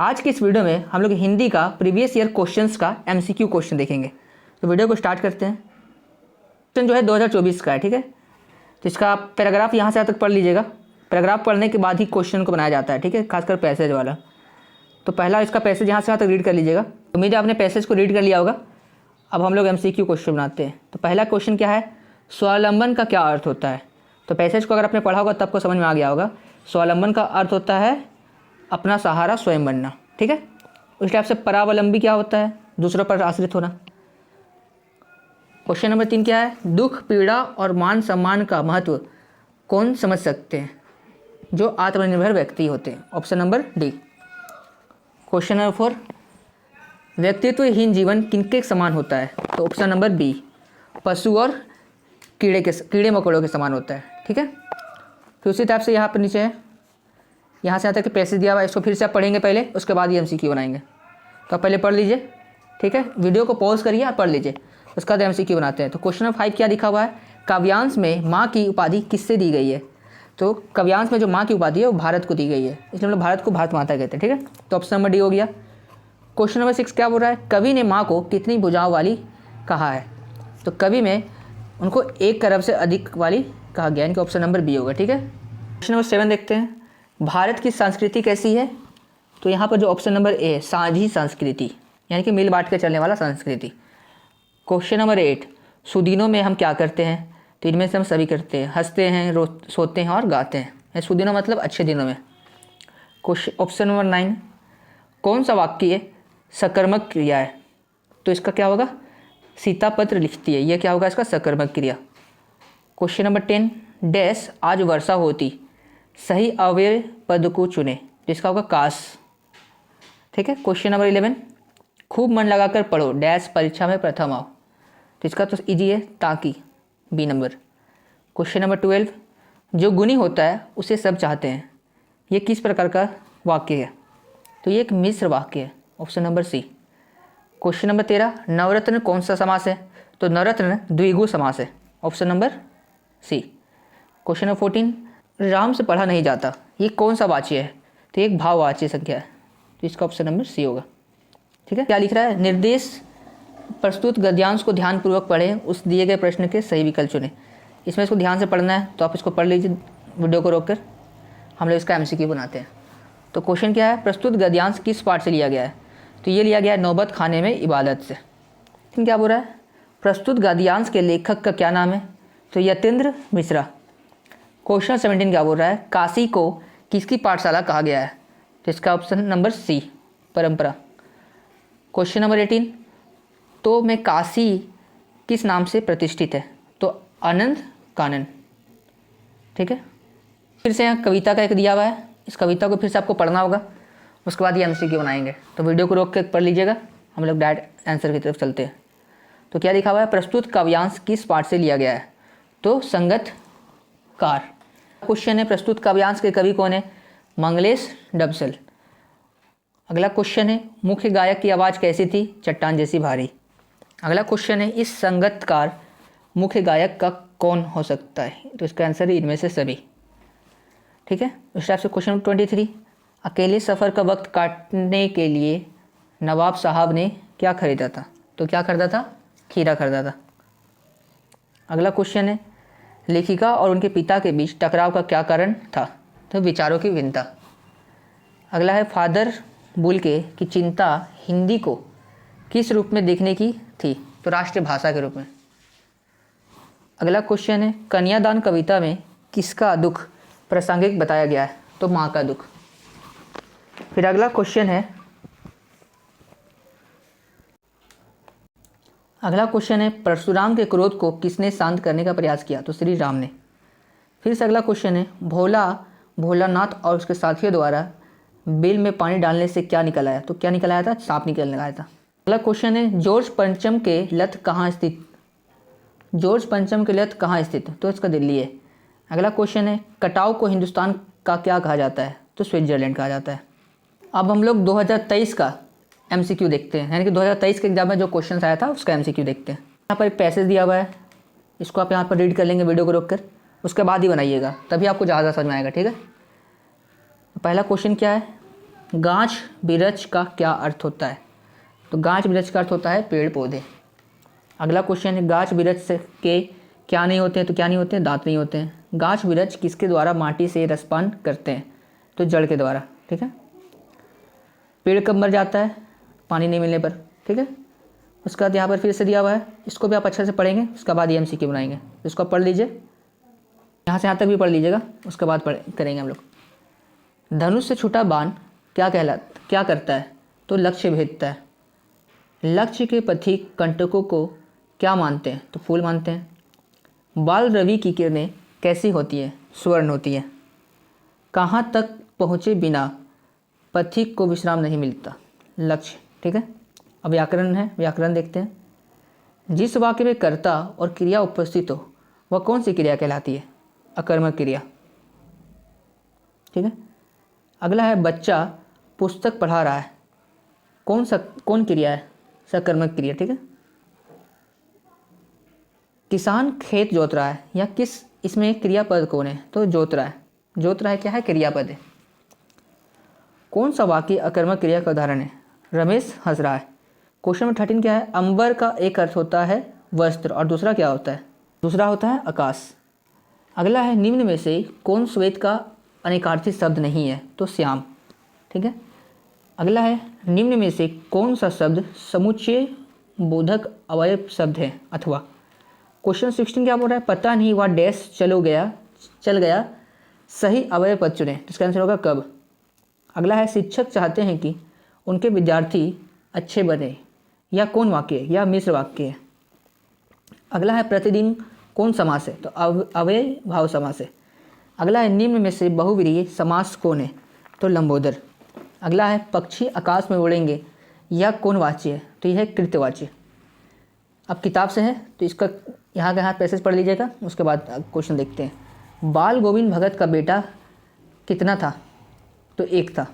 आज की इस वीडियो में हम लोग हिंदी का प्रीवियस ईयर क्वेश्चंस का एमसीक्यू क्वेश्चन देखेंगे। तो वीडियो को स्टार्ट करते हैं। क्वेश्चन जो है 2024 का है, ठीक है। तो इसका पैराग्राफ यहाँ से यहाँ तक पढ़ लीजिएगा। पैराग्राफ पढ़ने के बाद ही क्वेश्चन को बनाया जाता है, ठीक है, खासकर पैसेज वाला। तो पहला इसका पैसेज यहाँ से यहाँ तक रीड कर लीजिएगा। उम्मीद है आपने पैसेज को रीड कर लिया होगा। अब हम लोग एमसीक्यू क्वेश्चन बनाते हैं। तो पहला क्वेश्चन क्या है, स्वावलंबन का क्या अर्थ होता है। तो पैसेज को अगर आपने पढ़ा होगा तब आपको समझ में आ गया होगा। स्वावलंबन का अर्थ होता है अपना सहारा स्वयं बनना, ठीक है। उस टाइप से परावलंबी क्या होता है, दूसरों पर आश्रित होना। क्वेश्चन नंबर 3 क्या है, दुख पीड़ा और मान सम्मान का महत्व कौन समझ सकते हैं, जो आत्मनिर्भर व्यक्ति होते हैं। Option number D. Question number 4, व्यक्तित्वहीन जीवन किनके समान होता है। तो ऑप्शन नंबर बी, पशु और कीड़े मकोड़ों के समान होता है, ठीक है। फिर उसी टाइप से यहाँ पर नीचे है, यहाँ से यहाँ तक पैसेज दिया हुआ है। इसको फिर से आप पढ़ेंगे पहले, उसके बाद ही एमसीक्यू बनाएंगे। तो आप पहले पढ़ लीजिए, ठीक है। वीडियो को पॉज करिए और पढ़ लीजिए, उसके बाद एमसीक्यू बनाते हैं। तो क्वेश्चन नंबर 5 क्या लिखा हुआ है, काव्यांश में माँ की उपाधि किससे दी गई है। तो काव्यांश में जो माँ की उपाधि है वो भारत को दी गई है, इसलिए हम लोग भारत को भारत माता कहते हैं, ठीक है। तो ऑप्शन नंबर डी हो गया। क्वेश्चन नंबर 6 क्या बोल रहा है, कवि ने माँ को कितनी भुजाओं वाली कहा है। तो कवि में उनको 1 अरब से अधिक वाली कहा गया, इनका ऑप्शन नंबर बी होगा, ठीक है। क्वेश्चन नंबर 7 देखते हैं, भारत की संस्कृति कैसी है। तो यहाँ पर जो ऑप्शन नंबर ए है, साझी संस्कृति, यानी कि मिल बांट के चलने वाला संस्कृति। क्वेश्चन नंबर 8, सुदिनों में हम क्या करते हैं। तो इनमें से हम सभी करते हैं, हंसते हैं, सोते हैं और गाते हैं। सुदिनों मतलब अच्छे दिनों में। क्वेश्चन ऑप्शन नंबर 9, कौन सा वाक्य सकर्मक क्रिया है। तो इसका क्या होगा, सीता पत्र लिखती है, यह क्या होगा इसका सकर्मक क्रिया। क्वेश्चन नंबर 10, डैश आज वर्षा होती, सही अव्यय पद को चुने, जिसका होगा काश, ठीक है। क्वेश्चन नंबर 11, खूब मन लगाकर पढ़ो, डैश परीक्षा में प्रथम आओ। तो इसका तो इजी है, ताकि, बी नंबर। क्वेश्चन नंबर 12, जो गुणी होता है उसे सब चाहते हैं, ये किस प्रकार का वाक्य है। तो ये एक मिश्र वाक्य है, option number C. Question number 13, नवरत्न कौन सा समास है। तो नवरत्न द्विगु समास है, option number C. Question number 14, Ram से पढ़ा नहीं जाता, ये कौन सा वाच्य है। तो एक भाववाच्य संख्या है, तो इसका ऑप्शन नंबर सी होगा, ठीक है। क्या लिख रहा है, निर्देश प्रस्तुत गद्यांश को ध्यानपूर्वक पढ़ें, उस दिए गए प्रश्न के सही विकल्प चुनें। इसमें इसको ध्यान से पढ़ना है, तो आप इसको पढ़ लीजिए वीडियो को रोककर, हम लोग इसका एमसीक्यू बनाते हैं। तो क्वेश्चन क्या है, प्रस्तुत गद्यांश किस पाठ से लिया गया है। तो ये लिया गया है नौबत खाने में इबादत से। लेकिन क्या बोल रहा है, प्रस्तुत गद्यांश के लेखक का क्या नाम है। तो यतेंद्र मिश्रा। क्वेश्चन 17 क्या बोल रहा है, काशी को किसकी पाठशाला कहा गया है। तो इसका ऑप्शन नंबर सी, परंपरा। क्वेश्चन नंबर 18, तो मैं काशी किस नाम से प्रतिष्ठित है। तो आनंद कानन, ठीक है। फिर से यहाँ कविता का एक दिया हुआ है, इस कविता को फिर से आपको पढ़ना होगा, उसके बाद ये एमसीक्यू बनाएंगे। तो वीडियो को रोक के पढ़ लीजिएगा, हम लोग डायरेक्ट आंसर की तरफ चलते हैं। तो क्या लिखा हुआ है, प्रस्तुत काव्यांश किस पाठ से लिया गया है। तो संगतकार। क्वेश्चन है, प्रस्तुत काव्यांश के कवि कौन है, मंगलेश डबसल। अगला क्वेश्चन है, मुख्य गायक की आवाज़ कैसी थी, चट्टान जैसी भारी। अगला क्वेश्चन है, इस संगतकार मुख्य गायक का कौन हो सकता है। तो इसका आंसर है इनमें से सभी, ठीक है। उस टाइप से क्वेश्चन नंबर 23, अकेले सफ़र का वक्त काटने के लिए नवाब साहब ने क्या खरीदा था। तो क्या खरीदा था, खीरा खरीदा था। अगला क्वेश्चन है, लेखिका और उनके पिता के बीच टकराव का क्या कारण था। तो विचारों की भिन्नता। अगला है, फादर बुल्के की चिंता हिंदी को किस रूप में देखने की थी। तो राष्ट्रीय भाषा के रूप में। अगला क्वेश्चन है, कन्यादान कविता में किसका दुख प्रासंगिक बताया गया है। तो माँ का दुख। फिर अगला क्वेश्चन है, परशुराम के क्रोध को किसने शांत करने का प्रयास किया। तो श्री राम ने। फिर से अगला क्वेश्चन है, भोलानाथ और उसके साथियों द्वारा बिल में पानी डालने से क्या निकल आया। तो क्या निकल आया था, सांप निकल आया था। अगला क्वेश्चन है, जॉर्ज पंचम के लत कहाँ स्थित। तो इसका दिल्ली है। अगला क्वेश्चन है, कटाव को हिंदुस्तान का क्या कहा जाता है। तो स्विट्जरलैंड कहा जाता है। अब हम लोग 2023 का एमसीक्यू देखते हैं, यानी कि 2023 के एग्जाम में जो क्वेश्चन आया था उसका एमसीक्यू देखते हैं। यहाँ पर एक पैसेज दिया हुआ है, इसको आप यहाँ पर रीड कर लेंगे वीडियो को रोककर, उसके बाद ही बनाइएगा, तभी आपको ज़्यादा समझ में आएगा, ठीक है। पहला क्वेश्चन क्या है, गाछ बिरछ का क्या अर्थ होता है? तो गाछ बिरछ का अर्थ होता है पेड़ पौधे। अगला क्वेश्चन है गाछ बिरछ के क्या नहीं होते हैं? तो क्या नहीं होते हैं? दांत नहीं होते हैं। गाछ बिरछ किसके द्वारा माटी से रसपान करते हैं? तो जड़ के द्वारा। ठीक है। पेड़ कब मर जाता है? पानी नहीं मिलने पर। ठीक है। उसके बाद यहाँ पर फिर से दिया हुआ है, इसको भी आप अच्छे से पढ़ेंगे, उसके बाद MCQ बनाएंगे। इसको आप पढ़ लीजिए, यहाँ से यहाँ तक भी पढ़ लीजिएगा, उसके बाद करेंगे हम लोग। धनुष से छूटा बाण क्या करता है? तो लक्ष्य भेदता है। लक्ष्य के पथिक कंटकों को क्या मानते हैं? तो फूल मानते हैं। बाल रवि की किरणें कैसी होती है? स्वर्ण होती है। कहाँ तक पहुँचे बिना पथिक को विश्राम नहीं मिलता? लक्ष्य। ठीक है। अब व्याकरण है, व्याकरण देखते हैं। जिस वाक्य में कर्ता और क्रिया उपस्थित हो वह कौन सी क्रिया कहलाती है? अकर्मक क्रिया। ठीक है। अगला है बच्चा पुस्तक पढ़ा रहा है, कौन क्रिया है? सकर्मक क्रिया। ठीक है। किसान खेत जोत रहा है, या किस इसमें क्रियापद कौन है? तो जोत रहा है। जोत रहा है क्या है? क्रियापद है। कौन सा वाक्य अकर्मक क्रिया का उदाहरण है? रमेश हंस रहा है। क्वेश्चन नंबर 13 क्या है? अंबर का एक अर्थ होता है वस्त्र और दूसरा क्या होता है? दूसरा होता है आकाश। अगला है निम्न में से कौन श्वेत का अनेकार्थी शब्द नहीं है? तो श्याम। ठीक है। अगला है निम्न में से कौन सा शब्द समुच्चय बोधक अवयव शब्द है? अथवा। क्वेश्चन 16 क्या बोल रहा है? पता नहीं वह डैश चल गया सही अवयव पद चुने। इसका आंसर होगा कब। अगला है शिक्षक चाहते हैं कि उनके विद्यार्थी अच्छे बने, या कौन वाक्य है? या मिश्र वाक्य है। अगला है प्रतिदिन कौन समास है? तो अव्यय भाव समास है। अगला है निम्न में से बहुव्रीहि समास कौन है? तो लंबोदर। अगला है पक्षी आकाश में उड़ेंगे, यह कौन वाच्य है? तो यह है कृत्यवाच्य। अब किताब से है तो इसका यहाँ का पैसेज पढ़ लीजिएगा, उसके बाद क्वेश्चन देखते हैं। बाल गोविंद भगत का बेटा कितना था? तो एक था।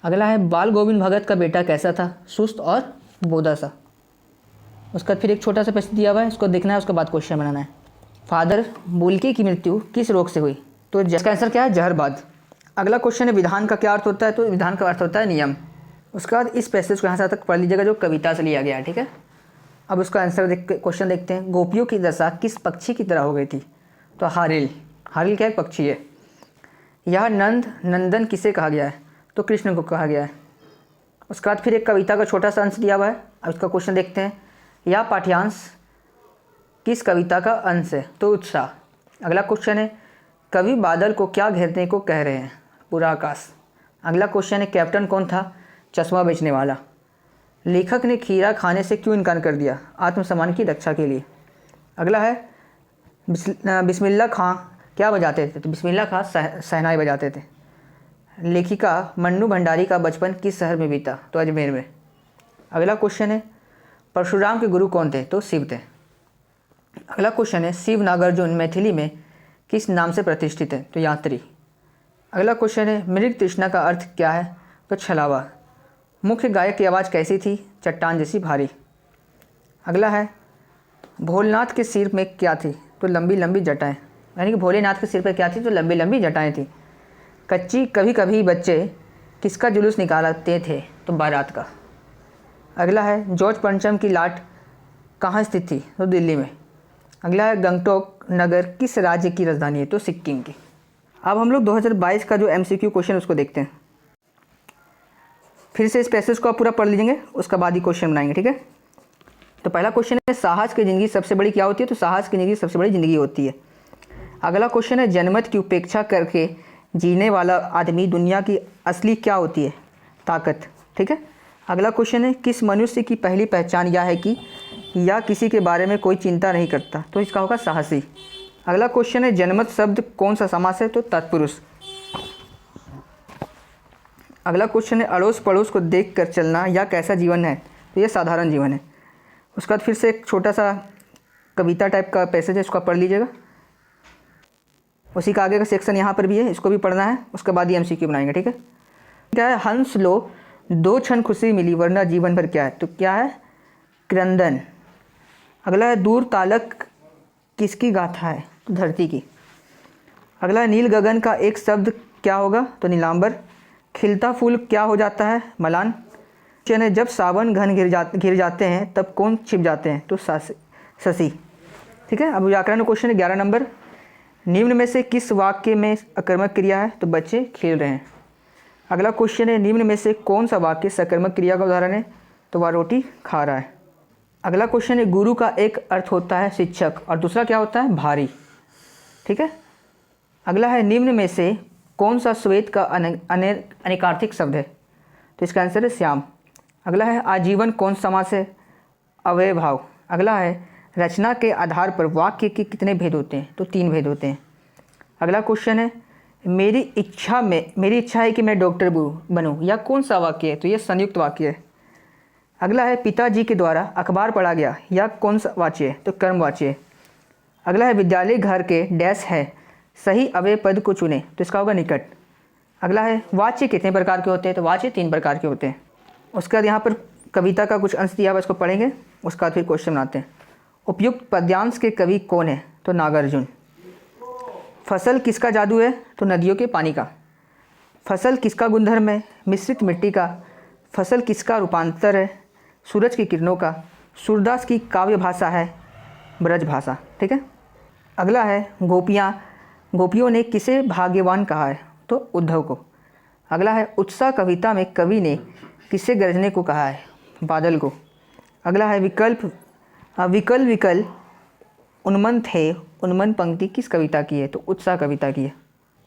अगला है बाल गोविंद भगत का बेटा कैसा था? सुस्त और बोधा सा। उसका फिर एक छोटा सा पैसेज दिया हुआ है, इसको देखना है, उसके बाद क्वेश्चन बनाना है। फादर बुल्की की मृत्यु किस रोग से हुई? तो इसका आंसर क्या है? जहरबाद। अगला क्वेश्चन है विधान का क्या अर्थ होता है? तो विधान का अर्थ होता है नियम। उसके बाद इस पैसेज को यहाँ से तक पढ़ लीजिएगा जो कविता से लिया गया है। ठीक है। अब उसका आंसर क्वेश्चन देखते हैं। गोपियों की दशा किस पक्षी की तरह हो गई थी? तो हारिल। हारिल क्या एक पक्षी है। यह नंदन किसे कहा गया है? तो कृष्ण को कहा गया है। उसके बाद फिर एक कविता का छोटा सा अंश दिया हुआ है, अब इसका क्वेश्चन देखते हैं। यह पाठ्यांश किस कविता का अंश है? तो उत्साह। अगला क्वेश्चन है कवि बादल को क्या घेरने को कह रहे हैं? पूरा आकाश। अगला क्वेश्चन है कैप्टन कौन था? चश्मा बेचने वाला। लेखक ने खीरा खाने से क्यों इनकार कर दिया? आत्मसम्मान की रक्षा के लिए। अगला है बिस्मिल्लाह खां क्या बजाते थे? तो बिस्मिल्लाह खां शहनाई बजाते थे। लेखिका मन्नू भंडारी का बचपन किस शहर में बीता? तो अजमेर में। अगला क्वेश्चन है परशुराम के गुरु कौन थे? तो शिव थे। अगला क्वेश्चन है शिव नागार्जुन मैथिली में किस नाम से प्रतिष्ठित है? तो यात्री। अगला क्वेश्चन है मृग तृष्णा का अर्थ क्या है? तो छलावा। मुख्य गायक की आवाज़ कैसी थी? चट्टान जैसी भारी। अगला है भोलेनाथ के सिर में क्या थी? तो लंबी लंबी जटाएं। यानी कि भोलेनाथ के सिर पर क्या थी? तो लंबी लंबी जटाएं थी। कच्ची कभी कभी बच्चे किसका जुलूस निकालते थे? तो बारात का। अगला है जॉर्ज पंचम की लाट कहाँ स्थित थी? तो दिल्ली में। अगला है गंगटोक नगर किस राज्य की राजधानी है? तो सिक्किम की। अब हम लोग 2022 का जो MCQ क्वेश्चन उसको देखते हैं। फिर से इस पैसेज को आप पूरा पढ़ लीजिएंगे, उसके बाद ही क्वेश्चन बनाएंगे। ठीक है। तो पहला क्वेश्चन है साहस की ज़िंदगी सबसे बड़ी क्या होती है? तो साहस की ज़िंदगी सबसे बड़ी ज़िंदगी होती है। अगला क्वेश्चन है जनमत की उपेक्षा करके जीने वाला आदमी दुनिया की असली क्या होती है? ताकत। ठीक है। अगला क्वेश्चन है किस मनुष्य की पहली पहचान यह है कि या किसी के बारे में कोई चिंता नहीं करता? तो इसका होगा साहसी। अगला क्वेश्चन है जनमत शब्द कौन सा समास है? तो तत्पुरुष। अगला क्वेश्चन है अड़ोस पड़ोस को देख कर चलना या कैसा जीवन है? तो यह साधारण जीवन है। उसके बाद फिर से एक छोटा सा कविता टाइप का पैसेज है, इसको पढ़ लीजिएगा। उसी का आगे का सेक्शन यहाँ पर भी है, इसको भी पढ़ना है, उसके बाद ही MCQ बनाएंगे। ठीक है। क्या है हंस लो 2 क्षण खुशी मिली वरना जीवन भर क्या है? तो क्या है? क्रंदन। अगला है दूर तालक किसकी गाथा है? तो धरती की। अगला है नील गगन का एक शब्द क्या होगा? तो नीलांबर। खिलता फूल क्या हो जाता है? मलान। क्वेश्चन है जब सावन घन घिर जाते हैं तब कौन छिप जाते हैं? तो शशि। ठीक है, अब व्याकरण क्वेश्चन है 11 नंबर। निम्न में से किस वाक्य में अकर्मक क्रिया है? तो बच्चे खेल रहे हैं। अगला क्वेश्चन है निम्न में से कौन सा वाक्य सकर्मक क्रिया का उदाहरण है? तो वह रोटी खा रहा है। अगला क्वेश्चन है गुरु का एक अर्थ होता है शिक्षक और दूसरा क्या होता है? भारी। ठीक है, अगला है निम्न में से कौन सा श्वेत का अनेकार्थिक शब्द है? तो इसका आंसर है श्याम। अगला है आजीवन कौन समास है? अव्ययभाव। अगला है रचना के आधार पर वाक्य के कितने भेद होते हैं? तो 3 भेद होते हैं। अगला क्वेश्चन है मेरी इच्छा है कि मैं डॉक्टर बनूं, या कौन सा वाक्य है? तो ये संयुक्त वाक्य है। अगला है पिताजी के द्वारा अखबार पढ़ा गया, या कौन सा वाच्य है? तो कर्मवाच्य है। अगला है विद्यालय घर के डैश है, सही अव्यय पद को चुने, तो इसका होगा निकट। अगला है वाच्य कितने प्रकार के होते हैं? तो वाच्य 3 प्रकार के होते हैं। उसके बाद यहाँ पर कविता का कुछ अंश दिया हुआ, इसको पढ़ेंगे, उसके बाद फिर क्वेश्चन बनाते हैं। उपयुक्त पद्यांश के कवि कौन है? तो नागार्जुन। फसल किसका जादू है? तो नदियों के पानी का। फसल किसका गुणधर्म है? मिश्रित मिट्टी का। फसल किसका रूपांतर है? सूरज की किरणों का। सूरदास की काव्य भाषा है ब्रज भाषा। ठीक है, अगला है गोपियों ने किसे भाग्यवान कहा है? तो उद्धव को। अगला है उत्साह कविता में कवि ने किसे गरजने को कहा है? बादल को। अगला है विकल उन्मन थे, उन्मन पंक्ति किस कविता की है? तो उत्साह कविता की है।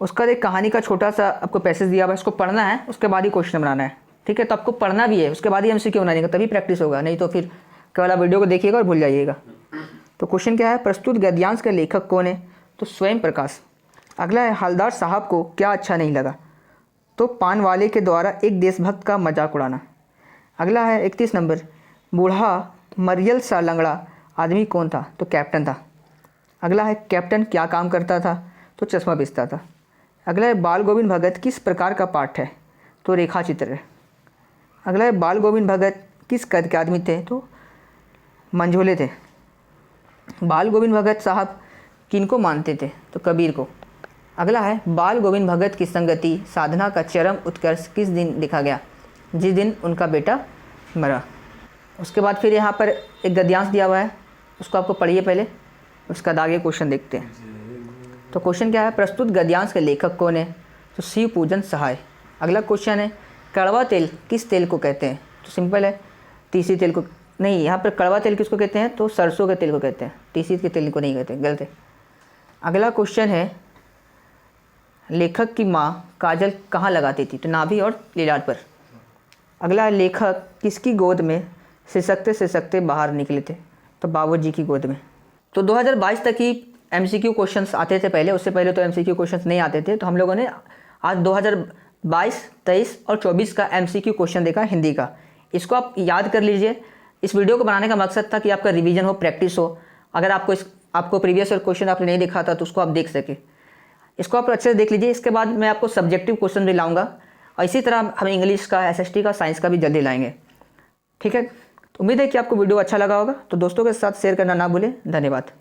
उसका एक कहानी का छोटा सा आपको पैसेज दिया हुआ है, इसको पढ़ना है, उसके बाद ही क्वेश्चन बनाना है। ठीक है, तो आपको पढ़ना भी है, उसके बाद ही एमसीक्यू बनाएगा, तभी प्रैक्टिस होगा, नहीं तो फिर केवल आप वीडियो को देखिएगा और भूल जाइएगा। तो क्वेश्चन क्या है? प्रस्तुत गद्यांश का लेखक कौन है? तो स्वयं प्रकाश। अगला है हलदार साहब को क्या अच्छा नहीं लगा? तो पान वाले के द्वारा एक देशभक्त का मजाक उड़ाना। अगला है 31 नंबर, बूढ़ा मरियल सा लंगड़ा आदमी कौन था? तो कैप्टन था। अगला है कैप्टन क्या काम करता था? तो चश्मा बेचता था। अगला है बाल गोविंद भगत किस प्रकार का पाठ है? तो रेखा चित्र है। अगला है बाल गोविंद भगत किस कद के आदमी थे? तो मंझोले थे। बाल गोविंद भगत साहब किनको मानते थे? तो कबीर को। अगला है बाल गोविंद भगत की संगति साधना का चरम उत्कर्ष किस दिन देखा गया? जिस दिन उनका बेटा मरा। उसके बाद फिर यहाँ पर एक गद्यांश दिया हुआ है, उसको आपको पढ़िए पहले, उसका आगे क्वेश्चन देखते हैं। तो क्वेश्चन क्या है? प्रस्तुत गद्यांश के लेखक कौन है? तो शिव पूजन सहाय। अगला क्वेश्चन है कड़वा तेल किस तेल को कहते हैं? तो सिंपल है, तीसी तेल को नहीं, यहाँ पर कड़वा तेल किसको कहते हैं? तो सरसों के तेल को कहते हैं, तीसी के तेल को नहीं कहते, गलत है। अगला क्वेश्चन है लेखक की माँ काजल कहाँ लगाती थी? तो नाभि और लीलाट पर। अगला है लेखक किसकी गोद में सिसकते बाहर निकले थे? तो बाबूजी की गोद में। तो 2022 तक ही एमसीक्यू क्वेश्चंस आते थे पहले, उससे पहले तो एमसीक्यू क्वेश्चंस नहीं आते थे। तो हम लोगों ने आज 2022, 23 और 24 का एमसीक्यू क्वेश्चन देखा हिंदी का। इसको आप याद कर लीजिए। इस वीडियो को बनाने का मकसद था कि आपका रिवीजन हो, प्रैक्टिस हो। अगर आपको प्रीवियस ईयर क्वेश्चन आपने नहीं देखा था तो उसको आप देख सके। इसको आप अच्छे से देख लीजिए। इसके बाद मैं आपको सब्जेक्टिव क्वेश्चन भी लाऊंगा और इसी तरह हम इंग्लिश का, एसएसटी का, साइंस का भी जल्दी लाएंगे। ठीक है, तो उम्मीद है कि आपको वीडियो अच्छा लगा होगा। तो दोस्तों के साथ शेयर करना ना भूलें। धन्यवाद।